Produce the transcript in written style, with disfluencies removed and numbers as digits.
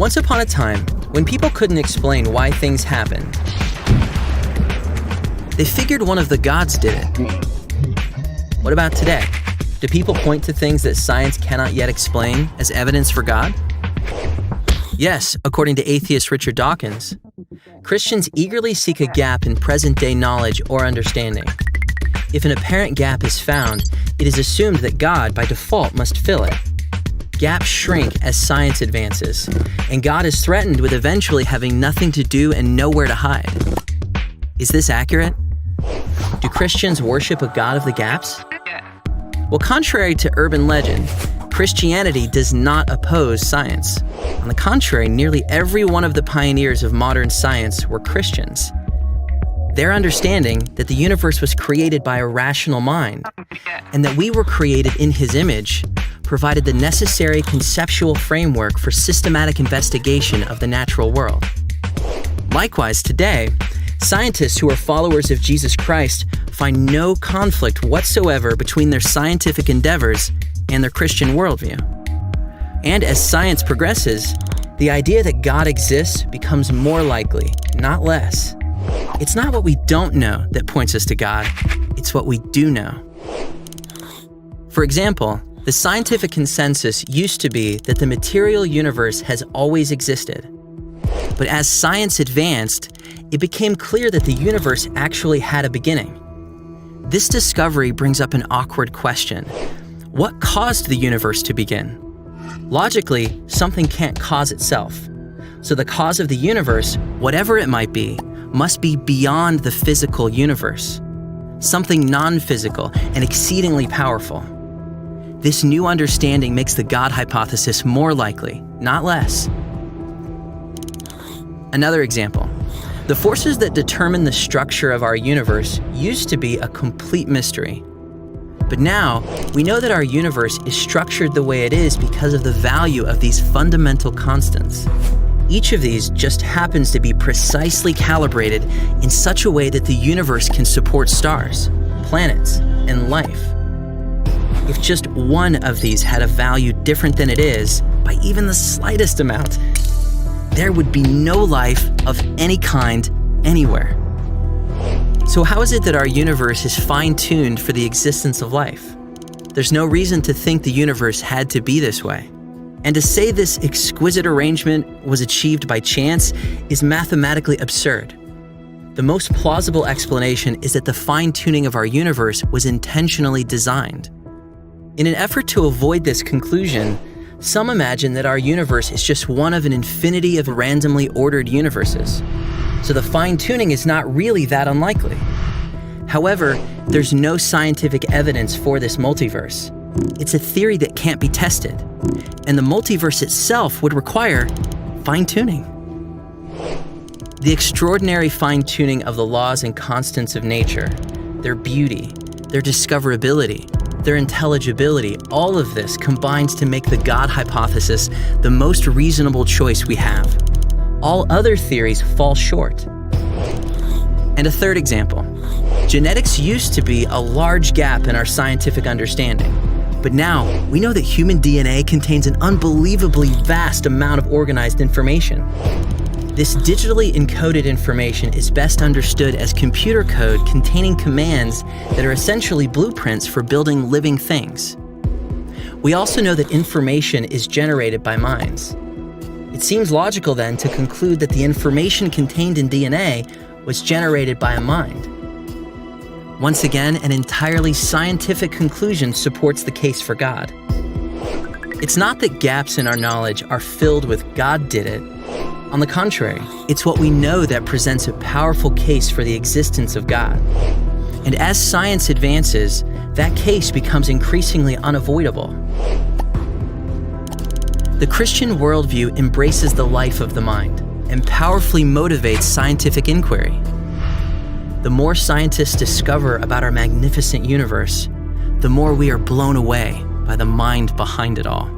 Once upon a time, when people couldn't explain why things happened, they figured one of the gods did it. What about today? Do people point to things that science cannot yet explain as evidence for God? Yes, according to atheist Richard Dawkins. Christians eagerly seek a gap in present-day knowledge or understanding. If an apparent gap is found, it is assumed that God, by default, must fill it. Gaps shrink as science advances, and God is threatened with eventually having nothing to do and nowhere to hide. Is this accurate? Do Christians worship a God of the gaps? Well, contrary to urban legend, Christianity does not oppose science. On the contrary, nearly every one of the pioneers of modern science were Christians. Their understanding that the universe was created by a rational mind and that we were created in His image provided the necessary conceptual framework for systematic investigation of the natural world. Likewise, today, scientists who are followers of Jesus Christ find no conflict whatsoever between their scientific endeavors and their Christian worldview. And as science progresses, the idea that God exists becomes more likely, not less. It's not what we don't know that points us to God, it's what we do know. For example, the scientific consensus used to be that the material universe has always existed. But as science advanced, it became clear that the universe actually had a beginning. This discovery brings up an awkward question. What caused the universe to begin? Logically, something can't cause itself. So the cause of the universe, whatever it might be, must be beyond the physical universe. Something non-physical and exceedingly powerful. This new understanding makes the God hypothesis more likely, not less. Another example. The forces that determine the structure of our universe used to be a complete mystery. But now, we know that our universe is structured the way it is because of the value of these fundamental constants. Each of these just happens to be precisely calibrated in such a way that the universe can support stars, planets, and life. If just one of these had a value different than it is, by even the slightest amount, there would be no life of any kind anywhere. So how is it that our universe is fine-tuned for the existence of life? There's no reason to think the universe had to be this way. And to say this exquisite arrangement was achieved by chance is mathematically absurd. The most plausible explanation is that the fine-tuning of our universe was intentionally designed. In an effort to avoid this conclusion, some imagine that our universe is just one of an infinity of randomly ordered universes. So the fine-tuning is not really that unlikely. However, there's no scientific evidence for this multiverse. It's a theory that can't be tested, and the multiverse itself would require fine-tuning. The extraordinary fine-tuning of the laws and constants of nature, their beauty, their discoverability, their intelligibility, all of this combines to make the God hypothesis the most reasonable choice we have. All other theories fall short. And a third example. Genetics used to be a large gap in our scientific understanding. But now, we know that human DNA contains an unbelievably vast amount of organized information. This digitally encoded information is best understood as computer code containing commands that are essentially blueprints for building living things. We also know that information is generated by minds. It seems logical then to conclude that the information contained in DNA was generated by a mind. Once again, an entirely scientific conclusion supports the case for God. It's not that gaps in our knowledge are filled with God did it. On the contrary, it's what we know that presents a powerful case for the existence of God. And as science advances, that case becomes increasingly unavoidable. The Christian worldview embraces the life of the mind and powerfully motivates scientific inquiry. The more scientists discover about our magnificent universe, the more we are blown away by the mind behind it all.